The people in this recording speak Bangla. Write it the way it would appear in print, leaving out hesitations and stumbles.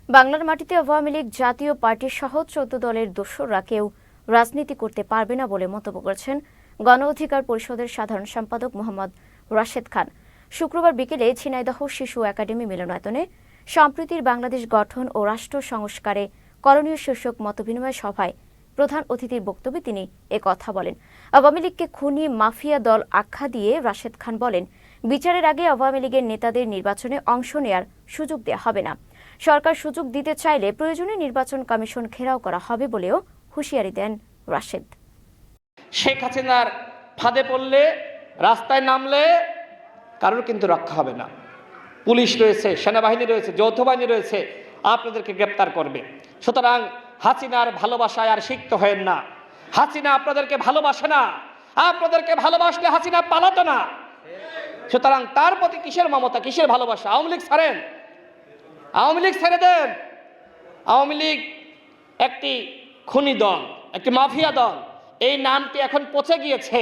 বাংলার মাটিতে আওয়ামী লীগ জাতীয় পার্টি সহ ১৪ দলের দোসররা কেউ রাজনীতি করতে পারবে না বলে মন্তব্য করেছেন গণ অধিকার পরিষদের সাধারণ সম্পাদক মোহাম্মদ রাশেদ খান। শুক্রবার বিকেলে ঝিনাইদহ শিশু একাডেমি মিলনায়তনে সম্প্রীতির বাংলাদেশ গঠন ও রাষ্ট্র সংস্কারে করণীয় শীর্ষক মতবিনিময় সভায় প্রধান অতিথির বক্তব্যে তিনি একথা বলেন। আওয়ামী লীগকে খুনি মাফিয়া দল আখ্যা দিয়ে রাশেদ খান বলেন, বিচারের আগে আওয়ামী লীগের নেতাদের নির্বাচনে অংশ নেয়ার সুযোগ দেওয়া হবে না। সরকার সুযোগ দিতে চাইলে প্রয়োজনে নির্বাচন কমিশন ঘেরাও করা হবে বলেও হুঁশিয়ারি দেন রাশেদ। শেখ হাসিনার ফাঁদে পড়লে, রাস্তায় নামলে কারোর কিন্তু রক্ষা হবে না। পুলিশ রয়েছে, সেনাবাহিনী রয়েছে, যৌথ বাহিনী রয়েছে, আপনাদেরকে গ্রেপ্তার করবে। সুতরাং হাসিনার ভালোবাসায় আর সিক্ত হয়েন না। হাসিনা আপনাদেরকে ভালোবাসে না। আপনাদেরকে ভালোবাসলে হাসিনা পালাতো না। সুতরাং তার প্রতি কিসের মমতা, কিসের ভালোবাসা? আওয়ামী লীগ ছাড়েন, আওয়ামী লীগ ছেড়ে দেন। আওয়ামী লীগ একটি খুনি দল, একটি মাফিয়া দল। এই নামটি এখন পচে গিয়েছে।